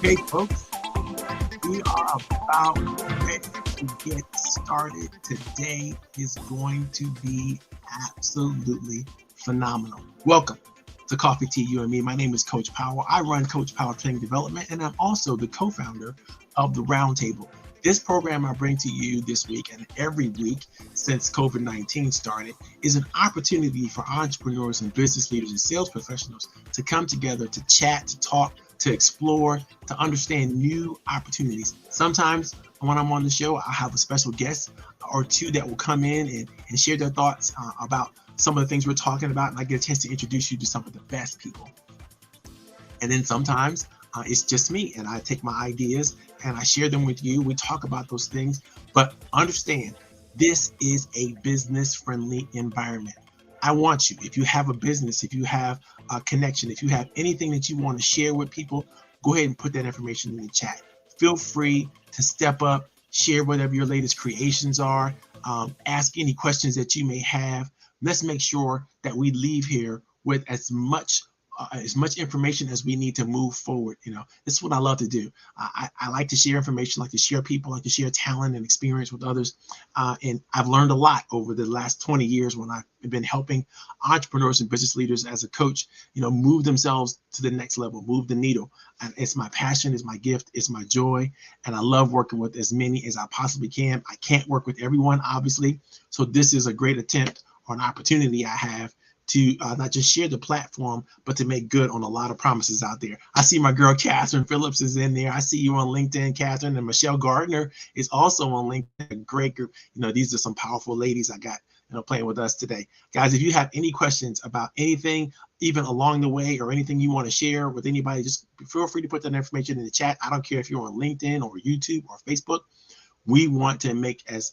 Okay, folks, we are about ready to get started. Today is going to be absolutely phenomenal. Welcome to Coffee, Tea, You and Me. My name is Coach Powell. I run Coach Powell Training Development, and I'm also the co-founder of the Roundtable. This program I bring to you this week and every week since COVID-19 started is an opportunity for entrepreneurs and business leaders and sales professionals to come together to chat, to talk, to explore, to understand new opportunities. Sometimes when I'm on the show, I'll have a special guest or two that will come in and share their thoughts about some of the things we're talking about, and I get a chance to introduce you to some of the best people. And then sometimes it's just me, and I take my ideas and I share them with you. We talk about those things, but understand this is a business-friendly environment. I want you, if you have a business, if you have a connection, if you have anything that you want to share with people, go ahead and put that information in the chat. Feel free to step up, share whatever your latest creations are, ask any questions that you may have. Let's make sure that we leave here with as much information as we need to move forward. You know, this is what I love to do. I like to share information, like to share people, like to share talent and experience with others. And I've learned a lot over the last 20 years when I've been helping entrepreneurs and business leaders as a coach, you know, move themselves to the next level, move the needle. And it's my passion, it's my gift, it's my joy. And I love working with as many as I possibly can. I can't work with everyone, obviously. So this is a great attempt or an opportunity I have to not just share the platform, but to make good on a lot of promises out there. I see my girl, Catherine Phillips, is in there. I see you on LinkedIn, Catherine, and Michelle Gardner is also on LinkedIn. A great group. You know, these are some powerful ladies I got, you know, playing with us today. Guys, if you have any questions about anything, even along the way, or anything you want to share with anybody, just feel free to put that information in the chat. I don't care if you're on LinkedIn or YouTube or Facebook. We want to make as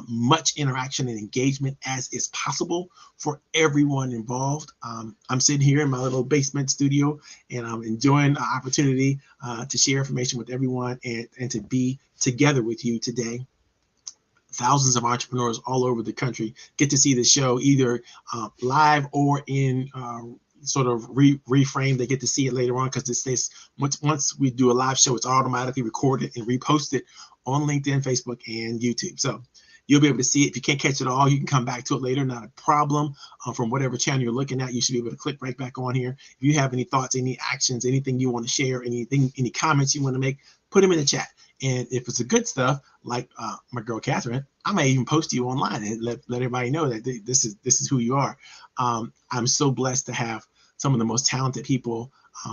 much interaction and engagement as is possible for everyone involved. I'm sitting here in my little basement studio, and I'm enjoying the opportunity to share information with everyone and to be together with you today. Thousands of entrepreneurs all over the country get to see the show either live or in sort of reframe. They get to see it later on because once we do a live show, it's automatically recorded and reposted on LinkedIn, Facebook, and YouTube. So you'll be able to see it. If you can't catch it all, you can come back to it later. Not a problem. From whatever channel you're looking at, you should be able to click right back on here. If you have any thoughts, any actions, anything you want to share, any comments you want to make, put them in the chat. And if it's the good stuff, like my girl Catherine, I may even post you online and let everybody know that this is who you are. I'm so blessed to have some of the most talented people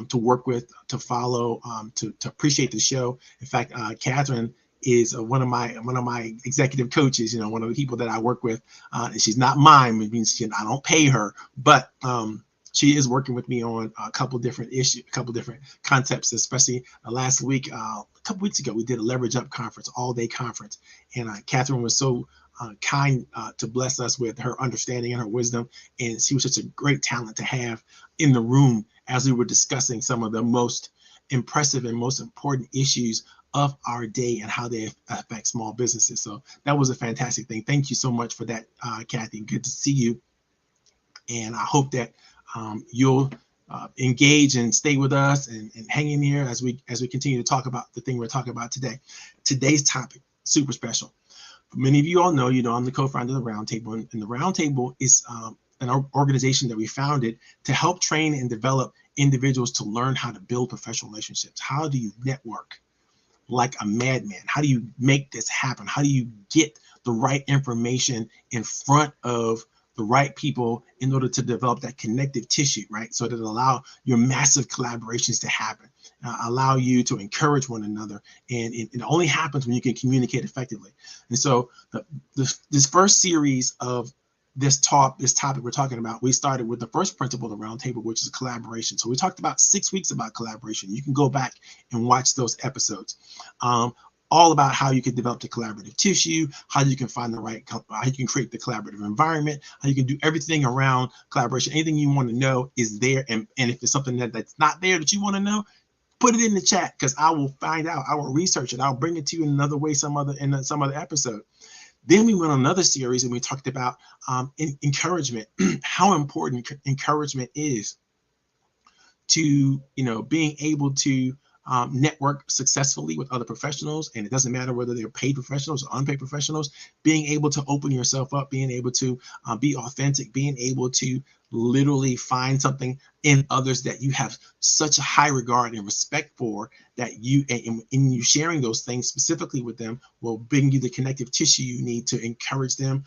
to work with, to follow, to appreciate the show. In fact, Catherine is one of my executive coaches, you know, one of the people that I work with, and she's not mine. It means I don't pay her, but she is working with me on a couple different issues, a couple different concepts, especially last week, a couple weeks ago, we did a Leverage Up conference, all-day conference, and Catherine was so kind to bless us with her understanding and her wisdom, and she was such a great talent to have in the room as we were discussing some of the most impressive and most important issues of our day and how they affect small businesses. So that was a fantastic thing. Thank you so much for that, Kathy. Good to see you. And I hope that you'll engage and stay with us and hang in here as we continue to talk about the thing we're talking about today. Today's topic, super special. Many of you all know, I'm the co-founder of the Roundtable, and the Roundtable is organization that we founded to help train and develop individuals to learn how to build professional relationships. How do you network like a madman? How do you make this happen? How do you get the right information in front of the right people in order to develop that connective tissue, right? So that it allow your massive collaborations to happen, allow you to encourage one another. And it only happens when you can communicate effectively. And so this first series of this topic we're talking about, we started with the first principle of the roundtable, which is collaboration. So we talked about 6 weeks about collaboration. You can go back and watch those episodes. All about how you can develop the collaborative tissue, how you can find the right, how you can create the collaborative environment, how you can do everything around collaboration. Anything you want to know is there. And if there's something that's not there that you want to know, put it in the chat, because I will find out. I will research it. I'll bring it to you in another way, some other episode. Then we went on another series and we talked about encouragement, how important encouragement is to, being able to network successfully with other professionals. And it doesn't matter whether they're paid professionals or unpaid professionals, being able to open yourself up, being able to be authentic, being able to literally find something in others that you have such a high regard and respect for, that you, and in you sharing those things specifically with them, will bring you the connective tissue you need to encourage them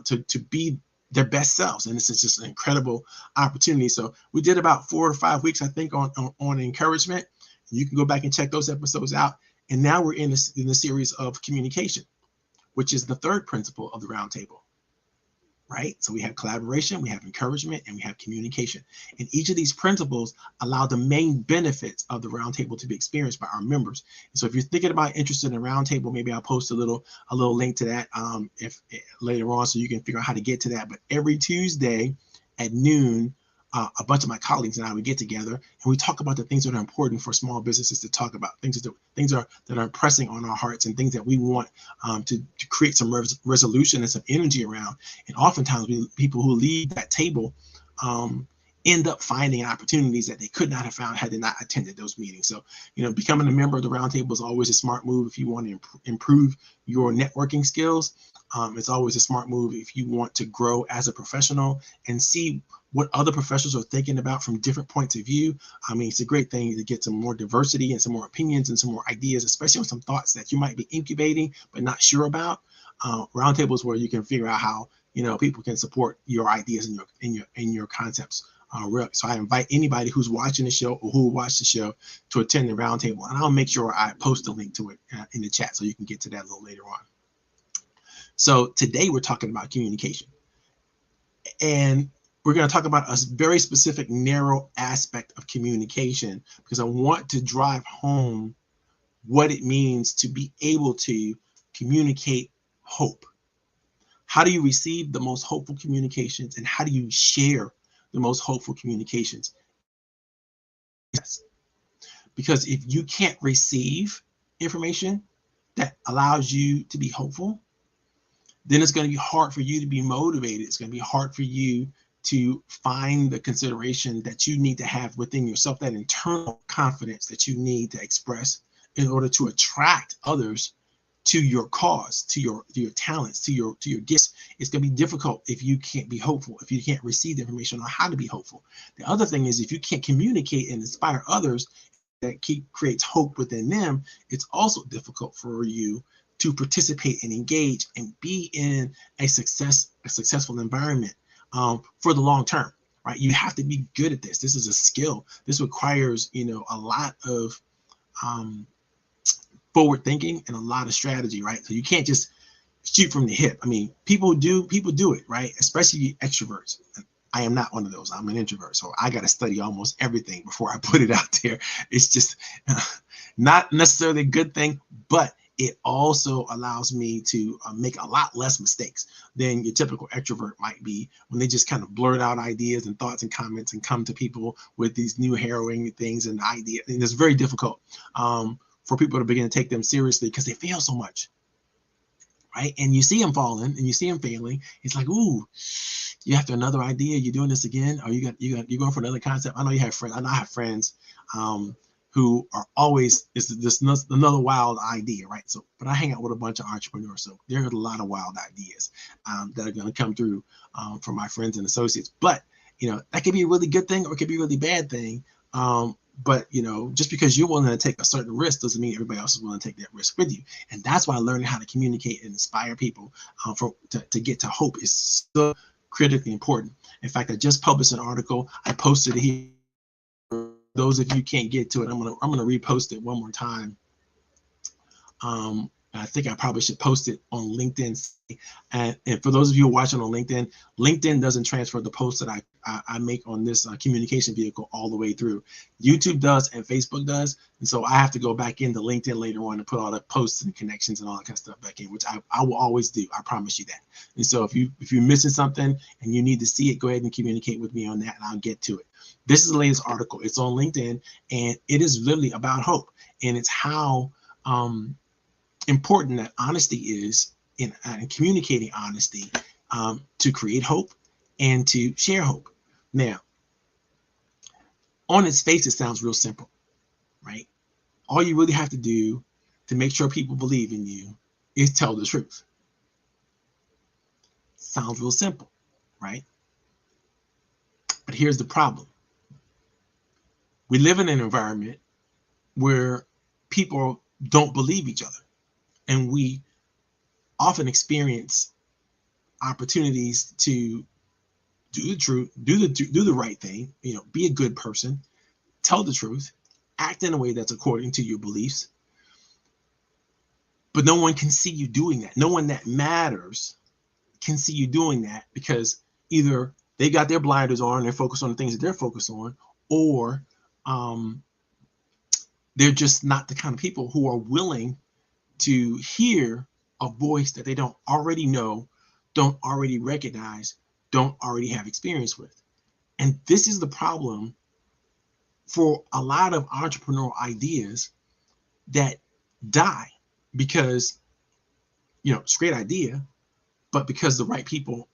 to be their best selves. And this is just an incredible opportunity. So we did about 4 or 5 weeks, I think, on encouragement. You can go back and check those episodes out. And now we're in the series of communication, which is the third principle of the roundtable, right? So we have collaboration, we have encouragement, and we have communication. And each of these principles allow the main benefits of the roundtable to be experienced by our members. And so if you're thinking about interested in a roundtable, maybe I'll post a little link to that if later on, so you can figure out how to get to that. But every Tuesday at noon, a bunch of my colleagues and I would get together and we talk about the things that are important for small businesses to talk about, things that are pressing on our hearts, and things that we want to create some resolution and some energy around. And oftentimes people who lead that table end up finding opportunities that they could not have found had they not attended those meetings. So, becoming a member of the roundtable is always a smart move if you want to improve your networking skills. It's always a smart move if you want to grow as a professional and see what other professionals are thinking about from different points of view. I mean, it's a great thing to get some more diversity and some more opinions and some more ideas, especially on some thoughts that you might be incubating but not sure about. Roundtables where you can figure out how people can support your ideas and your concepts. So I invite anybody who's watching the show or who will watch the show to attend the roundtable, and I'll make sure I post a link to it in the chat so you can get to that a little later on. So today we're talking about communication, and we're going to talk about a very specific narrow aspect of communication, because I want to drive home what it means to be able to communicate hope. How do you receive the most hopeful communications, and how do you share the most hopeful communications? Yes. Because if you can't receive information that allows you to be hopeful, then it's going to be hard for you to be motivated. It's going to be hard for you to find the consideration that you need to have within yourself, that internal confidence that you need to express in order to attract others to your cause, to your talents, to your gifts. It's going to be difficult if you can't be hopeful, if you can't receive the information on how to be hopeful. The other thing is, if you can't communicate and inspire others that creates hope within them, it's also difficult for you to participate and engage and be in a successful environment for the long term, right? You have to be good at this. This is a skill. This requires, a lot of forward thinking and a lot of strategy, right? So you can't just shoot from the hip. I mean, people do it, right? Especially extroverts. I am not one of those. I'm an introvert, so I got to study almost everything before I put it out there. It's just not necessarily a good thing, but it also allows me to make a lot less mistakes than your typical extrovert might be when they just kind of blurt out ideas and thoughts and comments and come to people with these new harrowing things and ideas. And it's very difficult for people to begin to take them seriously because they fail so much, right? And you see them falling and you see them failing. It's like, ooh, you have another idea. You're doing this again, or you're going for another concept. I know you have friends. I know I have friends who are always, is this another wild idea, right? So, but I hang out with a bunch of entrepreneurs, so there are a lot of wild ideas that are going to come through from my friends and associates. But that could be a really good thing or it could be a really bad thing. But just because you're willing to take a certain risk doesn't mean everybody else is willing to take that risk with you. And that's why learning how to communicate and inspire people to get to hope is so critically important. In fact, I just published an article. I posted it here. Those of you can't get to it, I'm gonna repost it one more time. I think I probably should post it on LinkedIn. And for those of you who are watching on LinkedIn, LinkedIn doesn't transfer the posts that I make on this communication vehicle all the way through. YouTube does and Facebook does. And so I have to go back into LinkedIn later on and put all the posts and connections and all that kind of stuff back in, which I will always do. I promise you that. And so if you're missing something and you need to see it, go ahead and communicate with me on that and I'll get to it. This is the latest article. It's on LinkedIn and it is literally about hope. And it's how important that honesty is in communicating honesty to create hope and to share hope. Now, on its face, it sounds real simple, right? All you really have to do to make sure people believe in you is tell the truth. Sounds real simple, right? But here's the problem. We live in an environment where people don't believe each other. And we often experience opportunities to do the truth, do the right thing, be a good person, tell the truth, act in a way that's according to your beliefs. But no one can see you doing that. No one that matters can see you doing that because either they got their blinders on and they're focused on the things that they're focused on, or they're just not the kind of people who are willing to hear a voice that they don't already know, don't already recognize, don't already have experience with. And this is the problem for a lot of entrepreneurial ideas that die because, it's a great idea, but because the right people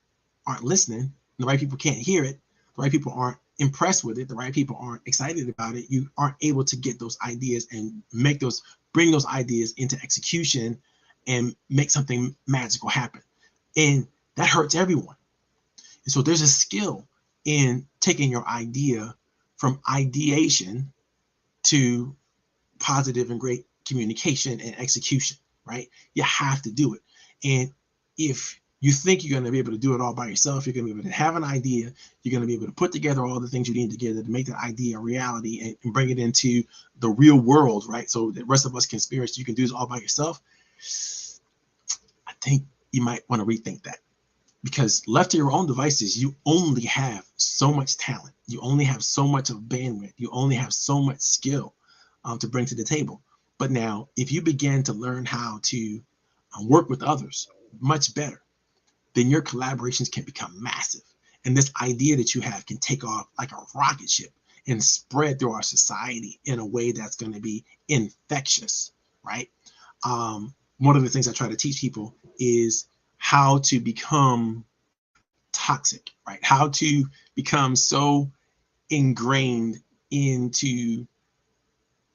aren't listening, the right people can't hear it, the right people aren't impressed with it, the right people aren't excited about it, you aren't able to get those ideas and bring those ideas into execution and make something magical happen. And that hurts everyone. And so there's a skill in taking your idea from ideation to positive and great communication and execution, right? You have to do it. And if you think you're going to be able to do it all by yourself, you're going to be able to have an idea, you're going to be able to put together all the things you need together to make that idea a reality and bring it into the real world, right? So the rest of us can experience, you can do this all by yourself. I think you might want to rethink that, because left to your own devices, you only have so much talent. You only have so much of bandwidth. You only have so much skill to bring to the table. But now, if you begin to learn how to work with others much better, then your collaborations can become massive. And this idea that you have can take off like a rocket ship and spread through our society in a way that's going to be infectious, right? One of the things I try to teach people is how to become toxic, right? How to become so ingrained into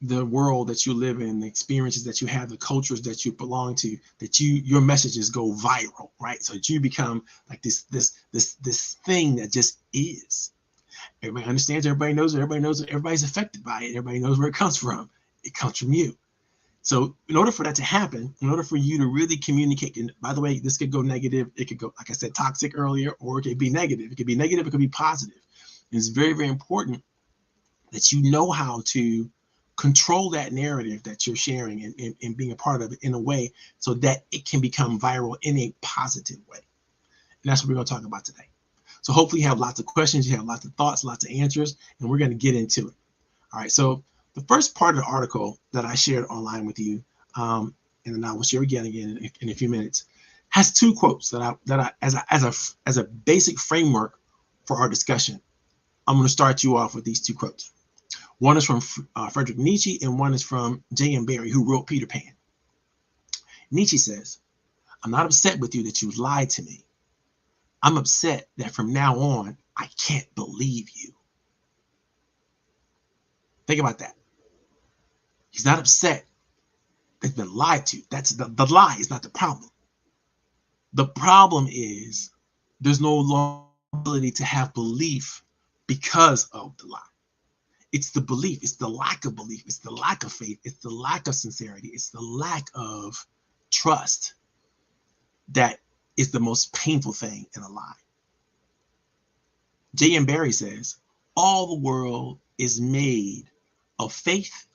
the world that you live in, the experiences that you have, the cultures that you belong to, that your messages go viral, right? So that you become like this thing that just is. Everybody understands, everybody knows it, everybody knows it, everybody's affected by it, everybody knows where it comes from. It comes from you. So in order for that to happen, in order for you to really communicate, and by the way, this could go negative, it could go, like I said, toxic earlier, or it could be negative. It could be negative, it could be positive. And it's very, very important that you know how to control that narrative that you're sharing and being a part of it in a way so that it can become viral in a positive way. And that's what we're going to talk about today. So hopefully you have lots of questions, you have lots of thoughts, lots of answers, and we're going to get into it. All right. So the first part of the article that I shared online with you, and then I will share again in a few minutes, has two quotes that I as a basic framework for our discussion. I'm going to start you off with these two quotes. One is from Friedrich Nietzsche, and one is from J.M. Barrie, who wrote Peter Pan. Nietzsche says, "I'm not upset with you that you lied to me. I'm upset that from now on, I can't believe you." Think about that. He's not upset. They've been lied to. That's the lie is not the problem. The problem is there's no longer ability to have belief because of the lie. It's the belief. It's the lack of belief. It's the lack of faith. It's the lack of sincerity. It's the lack of trust that is the most painful thing in a lie. J.M. Barrie says, all the world is made of faith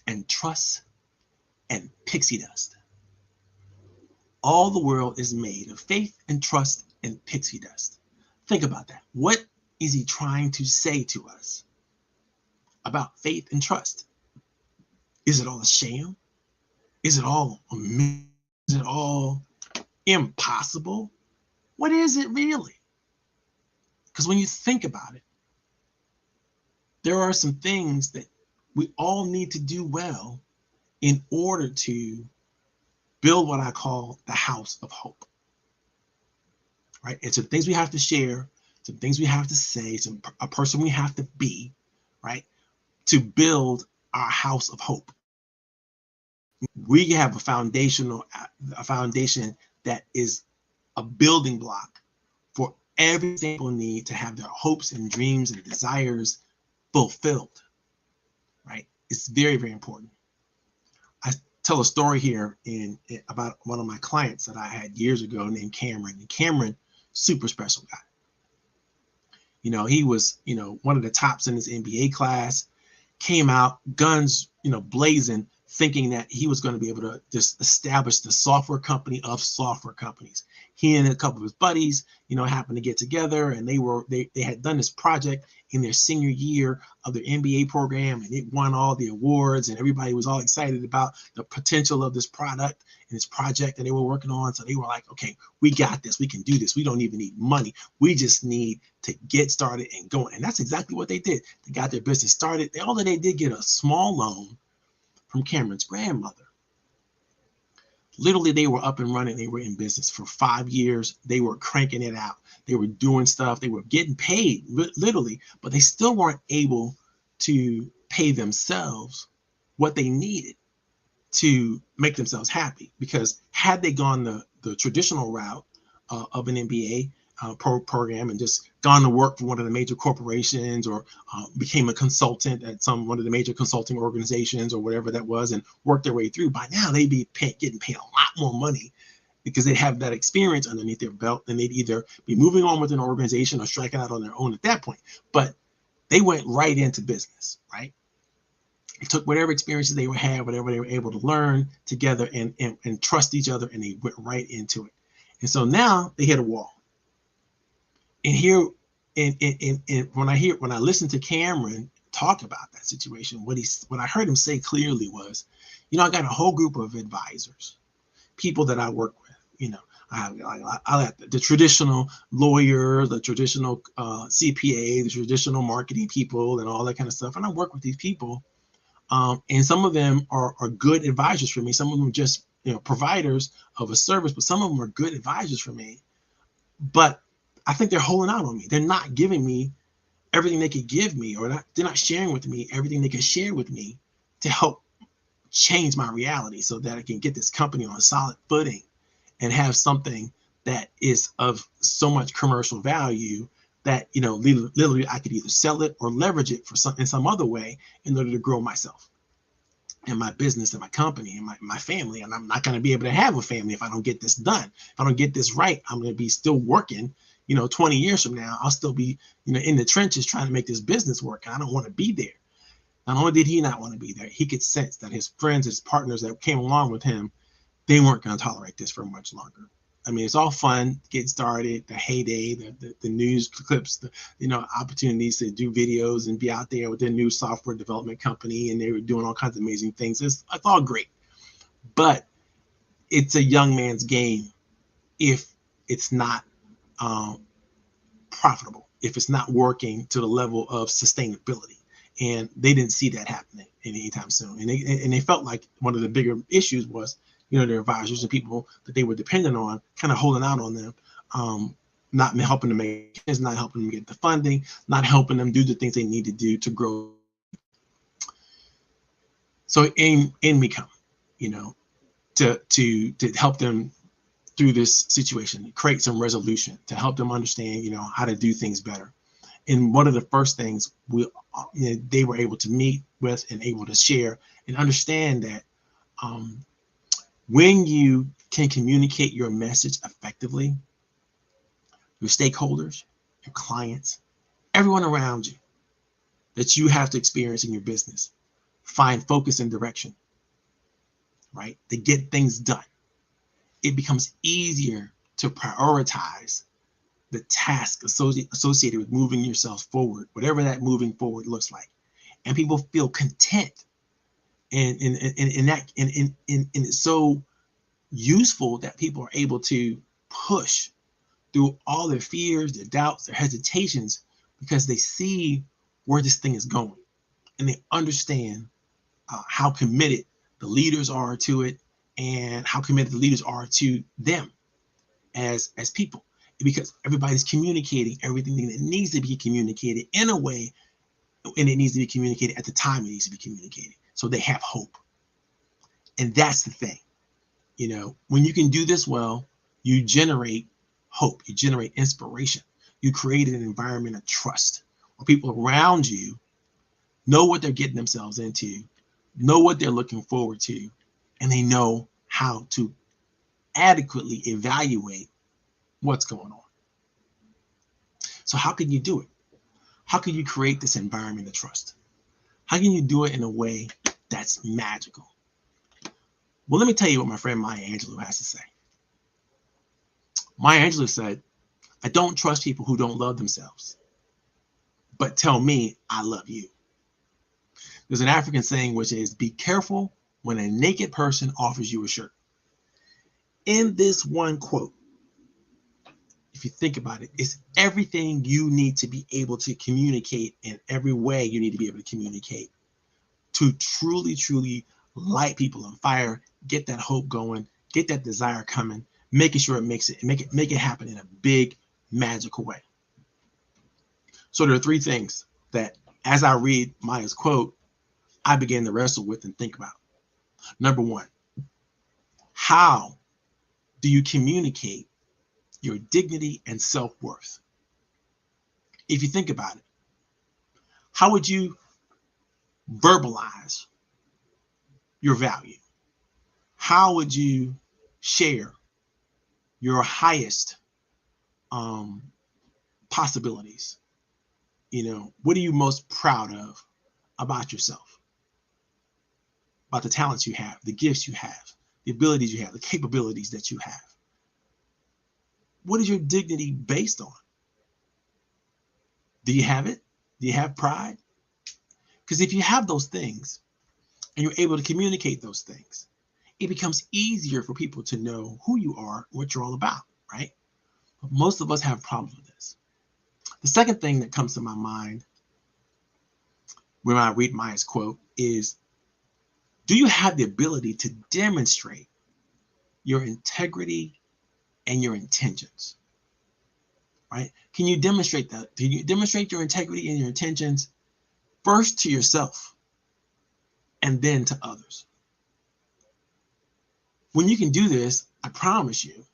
and trust and pixie dust. All the world is made of faith and trust and pixie dust. Think about that. What is he trying to say to us about faith and trust? Is it all a sham? Is it all a myth? Is it all impossible? What is it really? Because when you think about it, there are some things that we all need to do well in order to build what I call the house of hope. Right? And some things we have to share, some things we have to say, a person we have to be, right? To build our house of hope. We have a foundation that is a building block for everything people need to have their hopes and dreams and desires fulfilled, right? It's very, very important. I tell a story here about one of my clients that I had years ago named Cameron. And Cameron, super special guy. You know, he was, one of the tops in his MBA class, came out, guns, blazing, thinking that he was going to be able to just establish the software company of software companies. He and a couple of his buddies, happened to get together, and they had done this project in their senior year of their MBA program, and it won all the awards, and everybody was all excited about the potential of this product and this project that they were working on. So they were like, okay, we got this. We can do this. We don't even need money. We just need to get started and go. And that's exactly what they did. They got their business started. They did get a small loan from Cameron's grandmother. Literally, they were up and running. They were in business for 5 years. They were cranking it out. They were doing stuff. They were getting paid, literally, but they still weren't able to pay themselves what they needed to make themselves happy. Because had they gone the traditional route of an MBA program and just gone to work for one of the major corporations, or became a consultant at one of the major consulting organizations or whatever that was, and worked their way through, by now they'd be getting paid a lot more money, because they have that experience underneath their belt, and they'd either be moving on with an organization or striking out on their own at that point. But they went right into business, right? They took whatever experiences they had, whatever they were able to learn together, and trust each other, and they went right into it. And so now they hit a wall. And here, when I listen to Cameron talk about that situation, what I heard him say clearly was, I got a whole group of advisors, people that I work with. I have the traditional lawyer, the traditional CPA, the traditional marketing people, and all that kind of stuff. And I work with these people, and some of them are good advisors for me. Some of them are just providers of a service, but some of them are good advisors for me. But I think they're holding out on me. They're not giving me everything they could give me, or they're not sharing with me everything they could share with me to help change my reality, so that I can get this company on a solid footing and have something that is of so much commercial value that, literally I could either sell it or leverage it in some other way in order to grow myself and my business and my company and my family. And I'm not going to be able to have a family if I don't get this done. If I don't get this right, I'm going to be still working. 20 years from now, I'll still be, in the trenches trying to make this business work. And I don't want to be there. Not only did he not want to be there, he could sense that his friends, his partners that came along with him, they weren't going to tolerate this for much longer. I mean, it's all fun, getting started, the heyday, the news clips, the opportunities to do videos and be out there with their new software development company, and they were doing all kinds of amazing things. It's all great, but it's a young man's game if it's not profitable, if it's not working to the level of sustainability. And they didn't see that happening anytime soon. And they felt like one of the bigger issues was, their advisors and people that they were dependent on kind of holding out on them, not helping them make it, not helping them get the funding, not helping them do the things they need to do to grow. So in we come, you know, to help them through this situation, create some resolution, to help them understand, you know, how to do things better. And one of the first things they were able to meet with and able to share and understand that when you can communicate your message effectively, your stakeholders, your clients, everyone around you that you have to experience in your business, find focus and direction, right? To get things done. It becomes easier to prioritize the task associated with moving yourself forward, whatever that moving forward looks like. And people feel content. And it's so useful that people are able to push through all their fears, their doubts, their hesitations, because they see where this thing is going. And they understand how committed the leaders are to it, and how committed the leaders are to them as people, because everybody's communicating everything that needs to be communicated in a way, and it needs to be communicated at the time it needs to be communicated, so they have hope. And that's the thing, you know, when you can do this well, you generate hope, you generate inspiration, you create an environment of trust where people around you know what they're getting themselves into, know what they're looking forward to, and they know how to adequately evaluate what's going on. So how can you do it? How can you create this environment of trust? How can you do it in a way that's magical? Well, let me tell you what my friend Maya Angelou has to say. Maya Angelou said, "I don't trust people who don't love themselves, but tell me I love you." There's an African saying which is, "Be careful when a naked person offers you a shirt." In this one quote, if you think about it, it's everything you need to be able to communicate in every way you need to be able to communicate to truly, truly light people on fire, get that hope going, get that desire coming, making sure it makes it, make it happen in a big, magical way. So there are three things that, as I read Maya's quote, I began to wrestle with and think about. Number one, how do you communicate your dignity and self-worth? If you think about it, how would you verbalize your value? How would you share your highest possibilities? You know, what are you most proud of about yourself, about the talents you have, the gifts you have, the abilities you have, the capabilities that you have? What is your dignity based on? Do you have it? Do you have pride? Because if you have those things and you're able to communicate those things, it becomes easier for people to know who you are, what you're all about, right? But most of us have problems with this. The second thing that comes to my mind when I read Maya's quote is, do you have the ability to demonstrate your integrity and your intentions, right? Can you demonstrate that? Can you demonstrate your integrity and your intentions first to yourself and then to others? When you can do this, I promise you,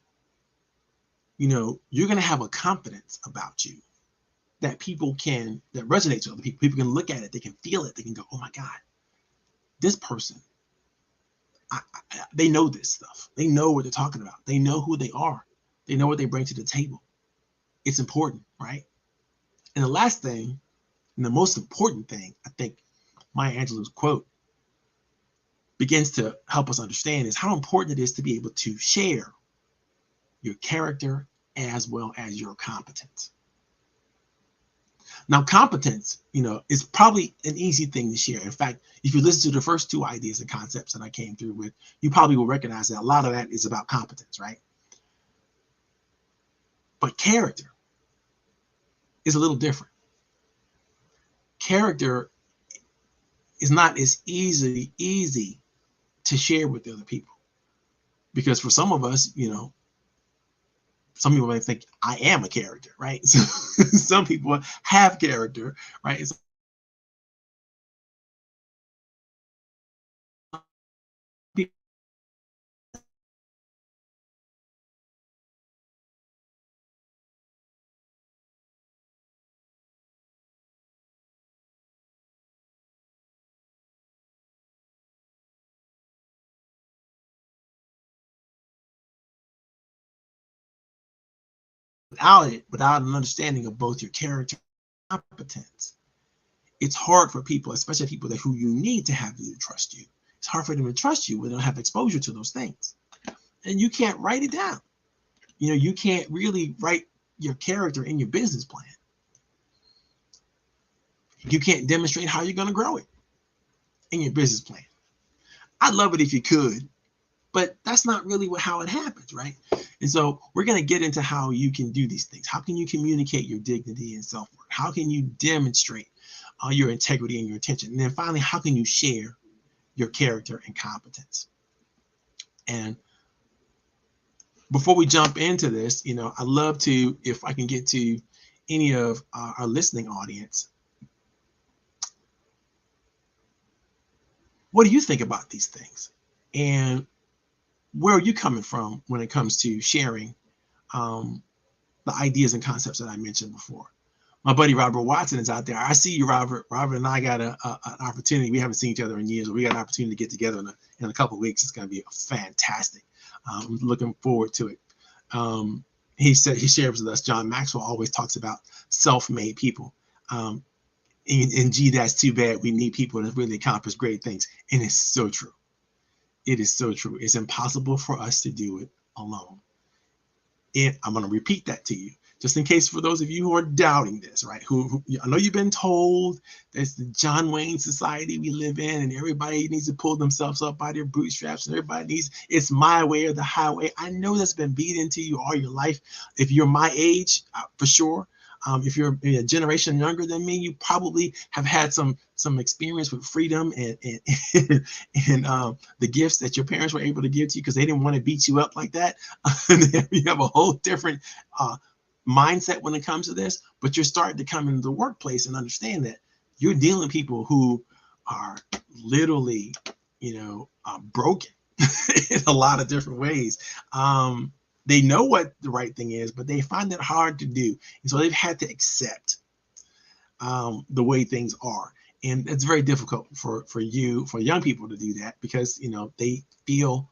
you know, you're going to have a confidence about you that that resonates with other people. People can look at it, they can feel it, they can go, oh my God, this person, they know this stuff. They know what they're talking about. They know who they are. They know what they bring to the table. It's important, right? And the last thing, and the most important thing, I think Maya Angelou's quote begins to help us understand is how important it is to be able to share your character as well as your competence. Now, competence, you know, is probably an easy thing to share. In fact, if you listen to the first two ideas and concepts that I came through with, you probably will recognize that a lot of that is about competence, right? But character is a little different. Character is not as easy to share with other people, because for some of us, you know, some people might think I am a character, right? So some people have character, right? Without it, without an understanding of both your character and competence, it's hard for people, especially people that who you need to have you trust you. It's hard for them to trust you when they don't have exposure to those things. And you can't write it down. You can't really write your character in your business plan. You can't demonstrate how you're going to grow it in your business plan. I'd love it if you could, but that's not really how it happens, right? And so we're going to get into how you can do these things. How can you communicate your dignity and self-worth? How can you demonstrate your integrity and your intention? And then finally, how can you share your character and competence? And before we jump into this, I'd love to, if I can get to any of our listening audience, what do you think about these things? And where are you coming from when it comes to sharing the ideas and concepts that I mentioned before? My buddy Robert Watson is out there. I see you, Robert. Robert and I got an opportunity. We haven't seen each other in years, but we got an opportunity to get together in a couple of weeks. It's going to be fantastic. I'm looking forward to it. He shares with us, John Maxwell always talks about self-made people. And gee, that's too bad. We need people to really accomplish great things. And it's so true. It is so true. It's impossible for us to do it alone. And I'm going to repeat that to you, just in case for those of you who are doubting this, right? Who I know you've been told that's the John Wayne society we live in, and everybody needs to pull themselves up by their bootstraps, and everybody needs, it's my way or the highway. I know that's been beat into you all your life. If you're my age, for sure. If you're a generation younger than me, you probably have had some experience with freedom and the gifts that your parents were able to give to you because they didn't want to beat you up like that. You have a whole different mindset when it comes to this, but you're starting to come into the workplace and understand that you're dealing with people who are literally, broken in a lot of different ways. They know what the right thing is, but they find it hard to do. And so they've had to accept the way things are. And it's very difficult for young people to do that because, they feel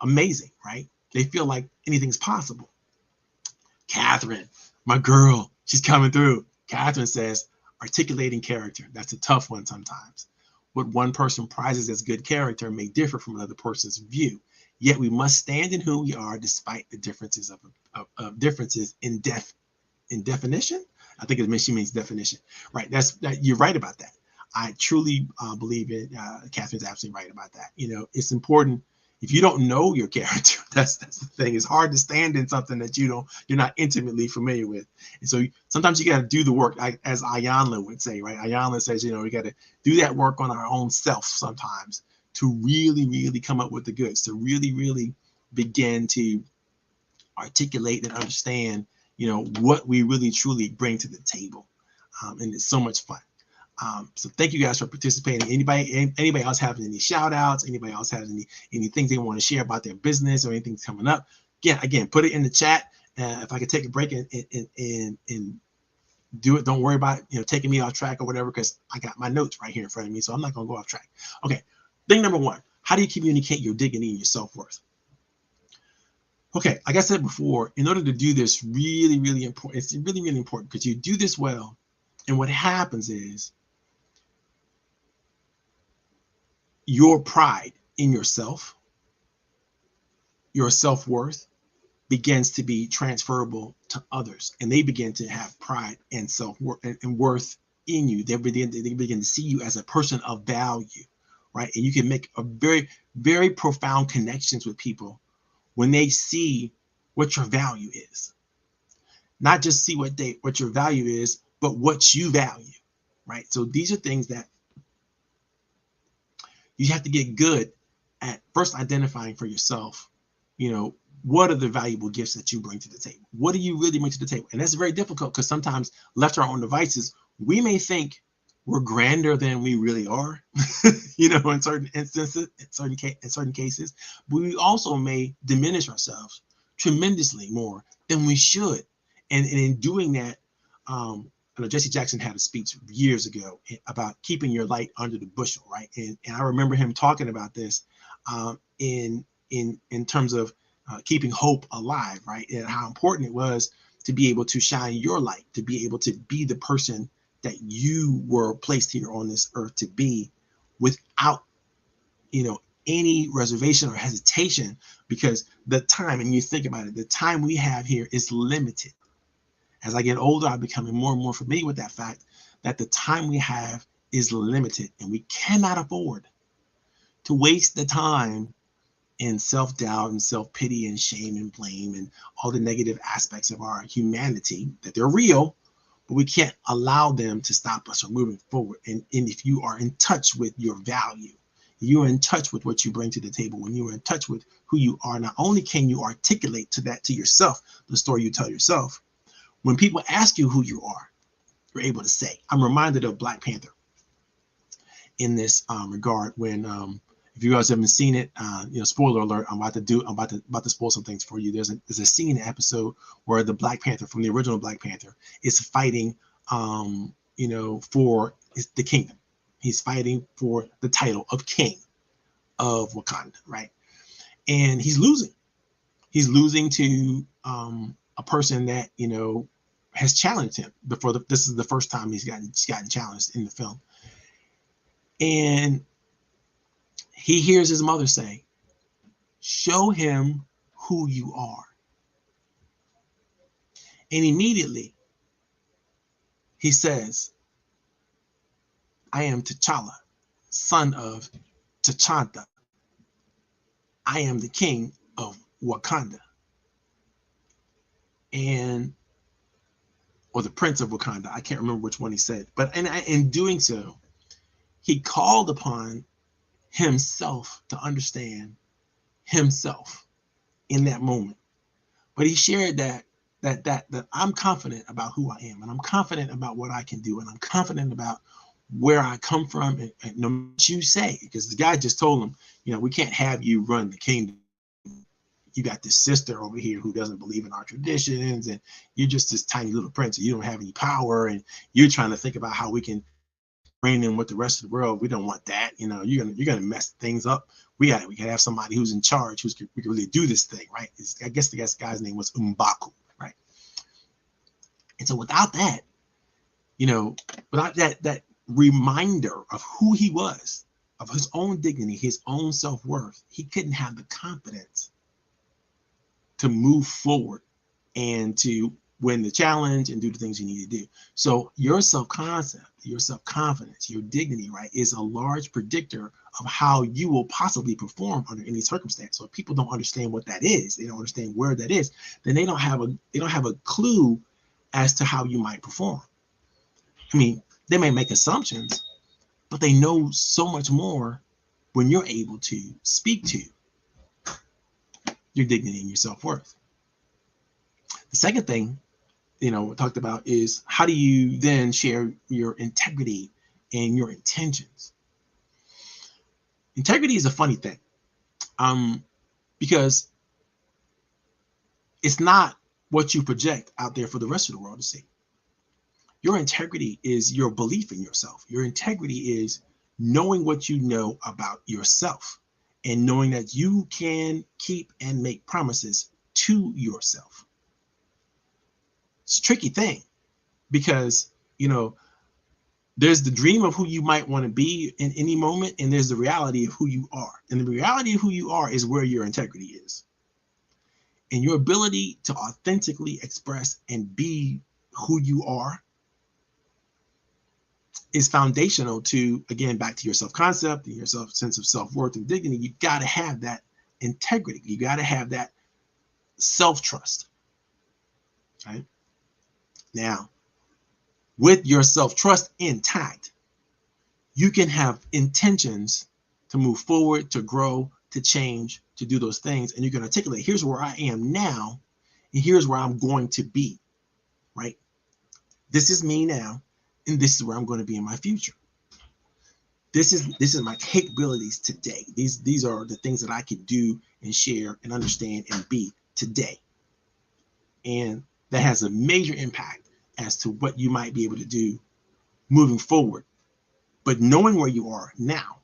amazing, right? They feel like anything's possible. Catherine, my girl, she's coming through. Catherine says, articulating character. That's a tough one sometimes. What one person prizes as good character may differ from another person's view. Yet we must stand in who we are despite the differences of differences in definition. I think she means definition, right? You're right about that. I truly believe it. Catherine's absolutely right about that. It's important. If you don't know your character, that's the thing. It's hard to stand in something that you're not intimately familiar with. And so sometimes you got to do the work, as Angelou would say, right? Angelou says, we got to do that work on our own self sometimes to really, really come up with the goods, to really, really begin to articulate and understand, what we really, truly bring to the table. And it's so much fun. So thank you guys for participating. Anybody else having any shout outs? Anybody else has any things they want to share about their business or anything coming up? Again, put it in the chat. If I could take a break and do it, don't worry about taking me off track or whatever, because I got my notes right here in front of me, so I'm not going to go off track. Okay, thing number one, how do you communicate your dignity and your self-worth? Okay, like I said before, in order to do this, really, really important. It's really, really important because you do this well, and what happens is your pride in yourself, your self-worth begins to be transferable to others, and they begin to have pride and self-worth and worth in you. They begin to see you as a person of value, right? And you can make a very, very profound connections with people when they see what your value is. Not just see what your value is, but what you value, right? So these are things that you have to get good at first identifying for yourself. What are the valuable gifts that you bring to the table? What do you really bring to the table? And that's very difficult because sometimes left to our own devices, we may think we're grander than we really are, in certain instances, in certain cases, but we also may diminish ourselves tremendously more than we should. And in doing that, I know Jesse Jackson had a speech years ago about keeping your light under the bushel, right? And I remember him talking about this in terms of keeping hope alive, right? And how important it was to be able to shine your light, to be able to be the person that you were placed here on this earth to be, without, any reservation or hesitation, because the time, and you think about it, the time we have here is limited. As I get older, I'm becoming more and more familiar with that fact, that the time we have is limited, and we cannot afford to waste the time in self-doubt and self-pity and shame and blame and all the negative aspects of our humanity, that they're real, but we can't allow them to stop us from moving forward. And if you are in touch with your value, you're in touch with what you bring to the table, when you are in touch with who you are, not only can you articulate to yourself the story you tell yourself, when people ask you who you are, you're able to say. I'm reminded of Black Panther in this regard, when if you guys haven't seen it, spoiler alert, I'm about to spoil some things for you. There's a scene in the episode where the Black Panther from the original Black Panther is fighting for the kingdom. He's fighting for the title of king of Wakanda, right? And he's losing. He's losing to a person that has challenged him before. This is the first time he's gotten challenged in the film. And he hears his mother say, "Show him who you are." And immediately he says, "I am T'Challa, son of T'Challa. I am the king of Wakanda." Or the Prince of Wakanda. I can't remember which one he said. But in doing so, he called upon himself to understand himself in that moment. But he shared that I'm confident about who I am, and I'm confident about what I can do, and I'm confident about where I come from, and no matter what you say, because the guy just told him, we can't have you run the kingdom. You got this sister over here who doesn't believe in our traditions, and you're just this tiny little prince, and you don't have any power, and you're trying to think about how we can reign in with the rest of the world. We don't want that. You're gonna mess things up. We can have somebody who's in charge, we can really do this thing, right? I guess the guy's name was M'Baku, right? And so without that, without that reminder of who he was, of his own dignity, his own self-worth, he couldn't have the confidence to move forward and to win the challenge and do the things you need to do. So your self-concept, your self-confidence, your dignity, right, is a large predictor of how you will possibly perform under any circumstance. So if people don't understand what that is, they don't understand where that is, then they don't have a clue as to how you might perform. I mean, they may make assumptions, but they know so much more when you're able to speak to your dignity and your self-worth. The second thing, we talked about is, how do you then share your integrity and your intentions? Integrity is a funny thing, because it's not what you project out there for the rest of the world to see. Your integrity is your belief in yourself. Your integrity is knowing what you know about yourself, and knowing that you can keep and make promises to yourself. It's a tricky thing, because, there's the dream of who you might want to be in any moment, and there's the reality of who you are. And the reality of who you are is where your integrity is. And your ability to authentically express and be who you are is foundational to, again, back to your self-concept and your sense of self-worth and dignity. You got to have that integrity. You got to have that self-trust, right? Now, with your self-trust intact, you can have intentions to move forward, to grow, to change, to do those things. And you can articulate, here's where I am now, and here's where I'm going to be, right? This is me now, and this is where I'm going to be in my future. This is my capabilities today. These are the things that I can do and share and understand and be today. And that has a major impact as to what you might be able to do moving forward. But knowing where you are now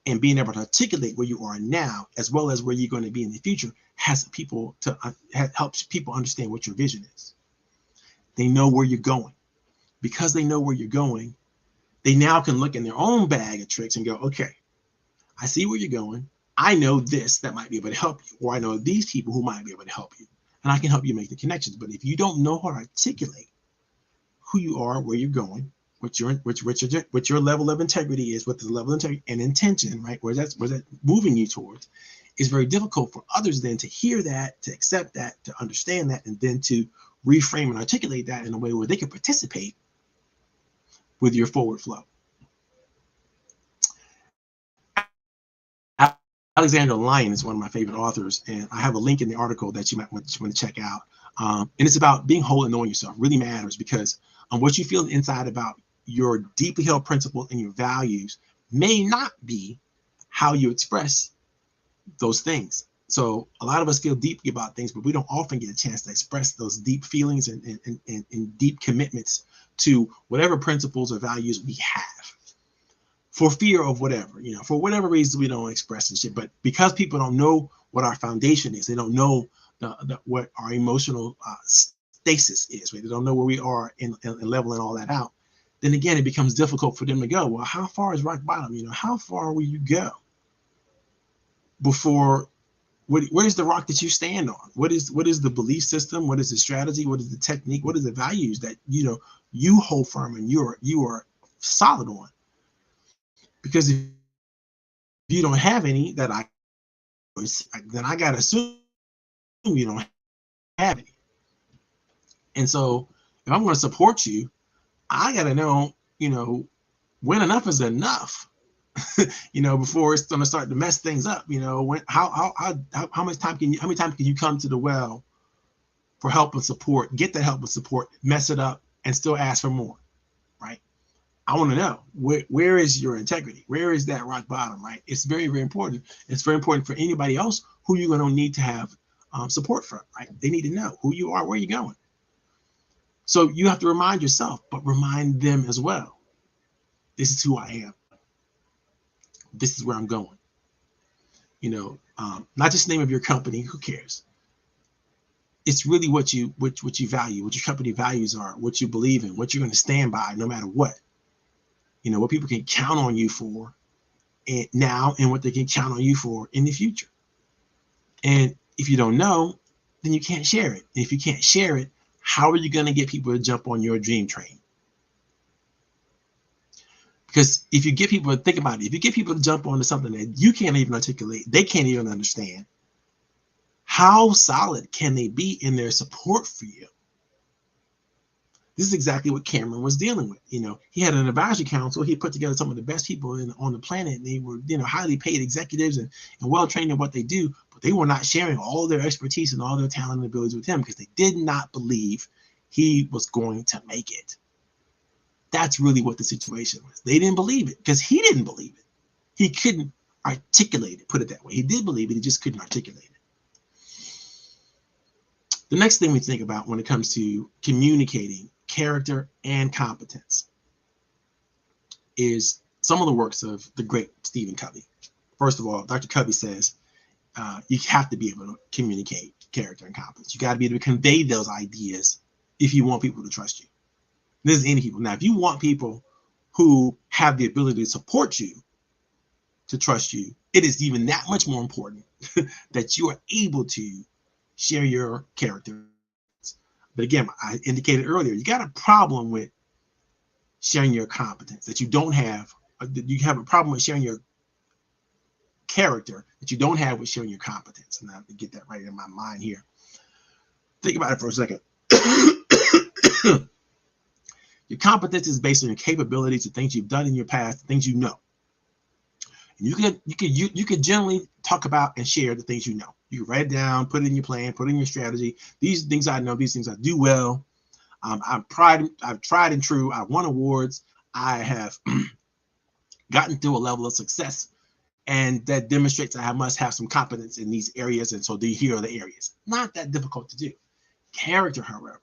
and being able to articulate where you are now, as well as where you're going to be in the future, helps people understand what your vision is. They know where you're going. Because they know where you're going, they now can look in their own bag of tricks and go, okay, I see where you're going. I know this that might be able to help you, or I know these people who might be able to help you, and I can help you make the connections. But if you don't know how to articulate who you are, where you're going, what your level of integrity is, what the level of integrity and intention, right, where that's moving you towards, is very difficult for others then to hear that, to accept that, to understand that, and then to reframe and articulate that in a way where they can participate with your forward flow. Alexander Lyon is one of my favorite authors, and I have a link in the article that you might want to check out. And it's about being whole and knowing yourself. Really matters, because what you feel inside about your deeply held principles and your values may not be how you express those things. So a lot of us feel deeply about things, but we don't often get a chance to express those deep feelings and deep commitments to whatever principles or values we have, for fear of whatever, for whatever reason we don't express and shit. But because people don't know what our foundation is, they don't know what our emotional stasis is, right? They don't know where we are in leveling all that out. Then again, it becomes difficult for them to go, well, how far is rock bottom? How far will you go before? Where's the rock that you stand on? What is the belief system? What is the strategy? What is the technique? What is the values that you hold firm and you are solid on? Because if you don't have any, then I gotta assume you don't have any. And so if I'm going to support you, I gotta know, when enough is enough. Before it's going to start to mess things up. When how many times can you come to the well for help and support, get the help and support, mess it up, and still ask for more, right? I want to know where is your integrity? Where is that rock bottom, right? It's very, very important. It's very important for anybody else who you're going to need to have support from, right? They need to know who you are, where you're going. So you have to remind yourself, but remind them as well. This is who I am. This is where I'm going. Not just the name of your company. Who cares? It's really what you value, what your company values are, what you believe in, what you're going to stand by, no matter what. What people can count on you for now, and what they can count on you for in the future. And if you don't know, then you can't share it. And if you can't share it, how are you going to get people to jump on your dream train? Because if you get people to think about it, if you get people to jump onto something that you can't even articulate, they can't even understand, how solid can they be in their support for you? This is exactly what Cameron was dealing with. He had an advisory council. He put together some of the best people on the planet. They were, highly paid executives and well-trained in what they do, but they were not sharing all their expertise and all their talent and abilities with him because they did not believe he was going to make it. That's really what the situation was. They didn't believe it because he didn't believe it. He couldn't articulate it, put it that way. He did believe it, he just couldn't articulate it. The next thing we think about when it comes to communicating character and competence is some of the works of the great Stephen Covey. First of all, Dr. Covey says you have to be able to communicate character and competence. You got to be able to convey those ideas if you want people to trust you. This is any people. Now, if you want people who have the ability to support you, to trust you, it is even that much more important that you are able to share your character. But again, I indicated earlier, you got a problem with sharing your competence, that you don't have. You have a problem with sharing your character that you don't have with sharing your competence. And I have to get that right in my mind here. Think about it for a second. Your competence is based on your capabilities, the things you've done in your past, the things you know. And you could generally talk about and share the things you know. You can write it down, put it in your plan, put it in your strategy. These things I know, these things I do well. I've tried and true. I've won awards. I have gotten to a level of success, and that demonstrates I must have some competence in these areas. And so here are the areas. Not that difficult to do. Character, however,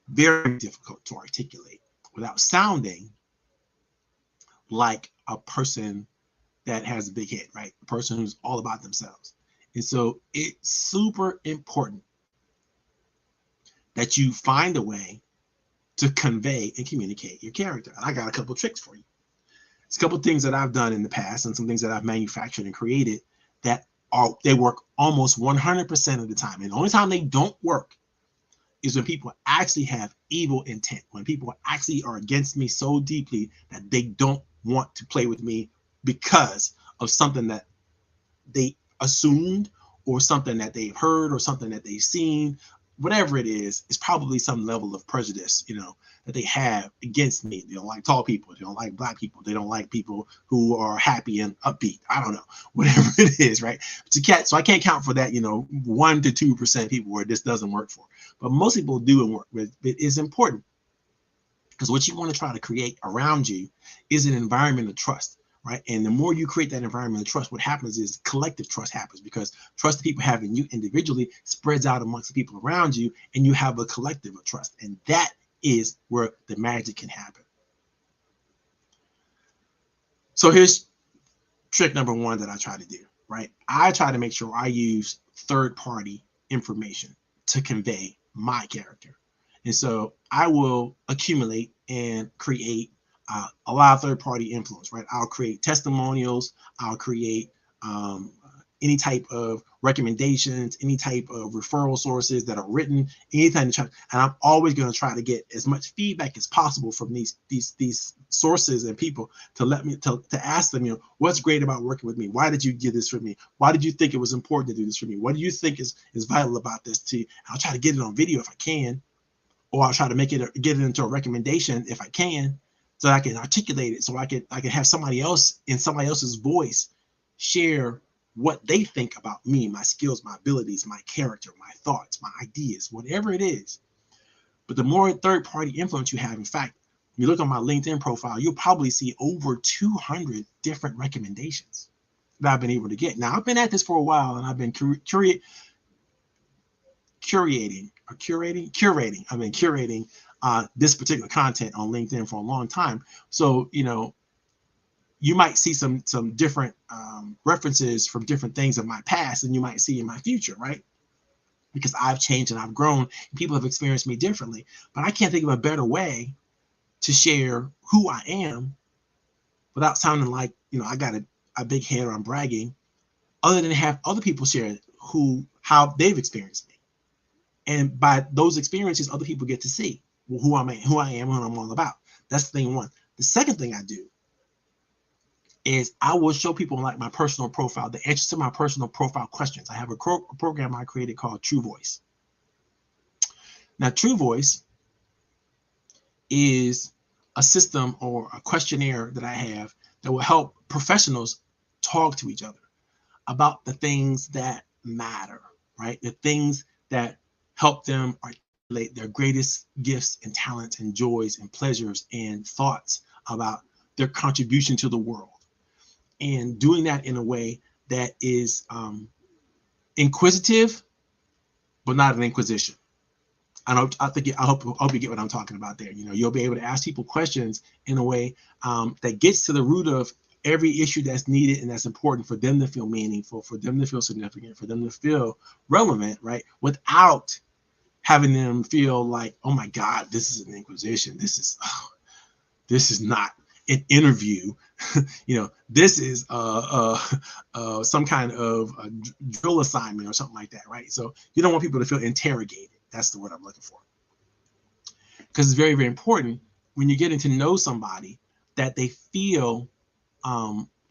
very difficult to articulate without sounding like a person that has a big head, right? A person who's all about themselves. And so it's super important that you find a way to convey and communicate your character. And I got a couple tricks for you. It's a couple things that I've done in the past and some things that I've manufactured and created that they work almost 100% of the time. And the only time they don't work is when people actually have evil intent, when people actually are against me so deeply that they don't want to play with me because of something that they assumed or something that they've heard or something that they've seen. Whatever it is, it's probably some level of prejudice, that they have against me. They don't like tall people. They don't like black people. They don't like people who are happy and upbeat. I don't know, whatever it is, right? So I can't count for that, 1 to 2% people where this doesn't work for. But most people do and work with. It is important because what you want to try to create around you is an environment of trust, right? And the more you create that environment of trust, what happens is collective trust happens, because trust that people have in you individually spreads out amongst the people around you, and you have a collective of trust. And that is where the magic can happen. So here's trick number 1 that I try to do, right? I try to make sure I use third-party information to convey my character. And so I will accumulate and create a lot of third-party influence, right? I'll create testimonials. I'll create any type of recommendations, any type of referral sources that are written, anything. And I'm always going to try to get as much feedback as possible from these sources and people to let me to ask them, what's great about working with me? Why did you do this for me? Why did you think it was important to do this for me? What do you think is vital about this to you? I'll try to get it on video if I can, or I'll try to get it into a recommendation if I can, so I can articulate it, so I can have somebody else in somebody else's voice share what they think about me, my skills, my abilities, my character, my thoughts, my ideas, whatever it is. But the more third-party influence you have, in fact, you look on my LinkedIn profile, you'll probably see over 200 different recommendations that I've been able to get. Now, I've been at this for a while, and I've been curating. I've been curating this particular content on LinkedIn for a long time. So, you might see some different references from different things of my past, and you might see in my future, right? Because I've changed and I've grown, and people have experienced me differently. But I can't think of a better way to share who I am without sounding like, I got a big head or I'm bragging, other than have other people share how they've experienced me. And by those experiences, other people get to see who I am, and what I'm all about. That's thing 1. The second thing I do is I will show people like my personal profile, the answers to my personal profile questions. I have a program I created called True Voice. Now, True Voice is a system or a questionnaire that I have that will help professionals talk to each other about the things that matter, right? The things that help them articulate their greatest gifts and talents and joys and pleasures and thoughts about their contribution to the world. And doing that in a way that is inquisitive, but not an inquisition. I hope you get what I'm talking about there. You'll be able to ask people questions in a way that gets to the root of every issue that's needed and that's important for them to feel meaningful, for them to feel significant, for them to feel relevant, right? Without having them feel like, oh my God, this is an inquisition. This is not an interview. This is some kind of a drill assignment or something like that, right? So you don't want people to feel interrogated. That's the word I'm looking for. Because it's very, very important when you're getting to know somebody that they feel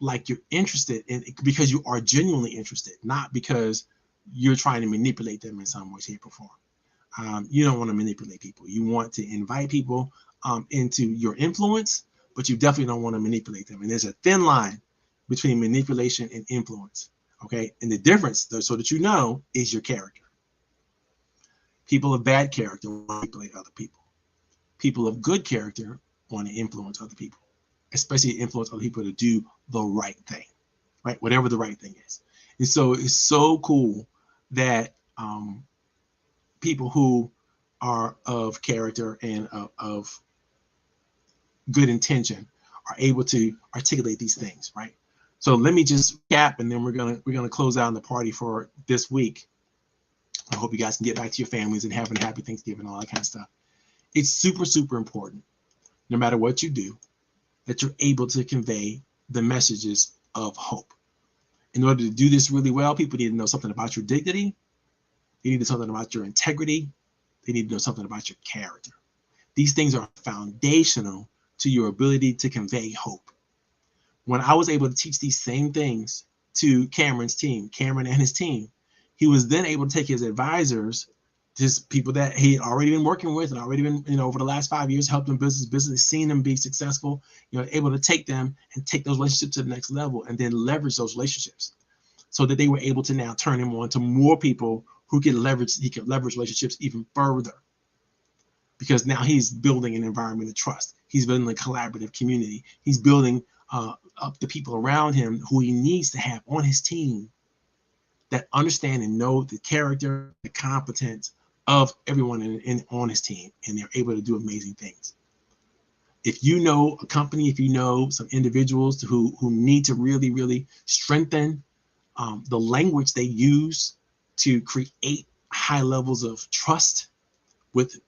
like you're interested in, because you are genuinely interested, not because you're trying to manipulate them in some way, shape, or form. You don't want to manipulate people. You want to invite people into your influence, but you definitely don't want to manipulate them. And there's a thin line between manipulation and influence, okay? And the difference, so that is your character. People of bad character want to manipulate other people. People of good character want to influence other people, especially influence other people to do the right thing, right? Whatever the right thing is. And so it's so cool that people who are of character and of good intention are able to articulate these things, right? So let me just recap, and then we're gonna close out the party for this week. I hope you guys can get back to your families and having a happy Thanksgiving and all that kind of stuff. It's super, super important, no matter what you do, that you're able to convey the messages of hope. In order to do this really well, people need to know something about your dignity. They need to know something about your integrity. They need to know something about your character. These things are foundational to your ability to convey hope. When I was able to teach these same things to Cameron and his team, he was then able to take his advisors, just people that he had already been working with and already been, over the last 5 years, helped them business, seen them be successful, able to take them and take those relationships to the next level and then leverage those relationships so that they were able to now turn him on to more people who he could leverage relationships even further. Because now he's building an environment of trust. He's building a collaborative community. He's building up the people around him who he needs to have on his team that understand and know the character, the competence of everyone on his team, and they're able to do amazing things. If you know a company, if you know some individuals who need to really, really strengthen the language they use to create high levels of trust with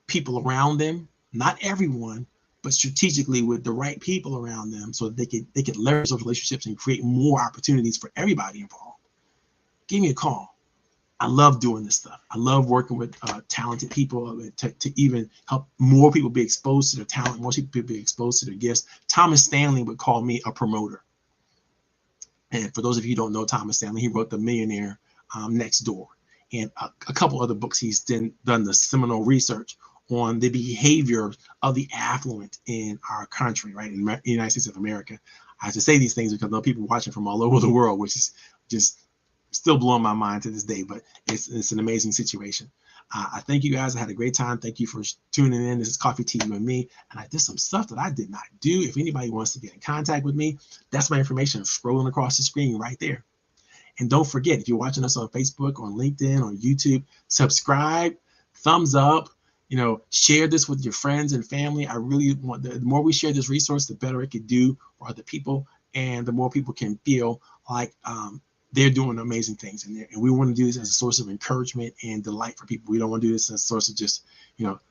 people around them, not everyone, but strategically with the right people around them so that they could leverage those relationships and create more opportunities for everybody involved, give me a call. I love doing this stuff. I love working with talented people to even help more people be exposed to their talent, more people be exposed to their gifts. Thomas Stanley would call me a promoter. And for those of you who don't know Thomas Stanley, he wrote The Millionaire Next Door and a couple other books. He's done the seminal research on the behavior of the affluent in our country, right, in the United States of America. I have to say these things because I know people watching from all over the world, which is just still blowing my mind to this day, but it's an amazing situation. I thank you guys. I had a great time. Thank you for tuning in. This is Coffee, Tea, You and Me. And I did some stuff that I did not do. If anybody wants to get in contact with me, that's my information scrolling across the screen right there. And don't forget, if you're watching us on Facebook, on LinkedIn, on YouTube, subscribe, thumbs up, share this with your friends and family. I really want, the more we share this resource, the better it could do for other people. And the more people can feel like they're doing amazing things in there. And we want to do this as a source of encouragement and delight for people. We don't want to do this as a source of just,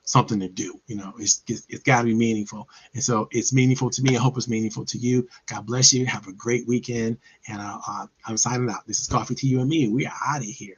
something to do. It's got to be meaningful. And so it's meaningful to me. I hope it's meaningful to you. God bless you. Have a great weekend. And I'm signing out. This is Coffee, Tea, You and Me. We are out of here.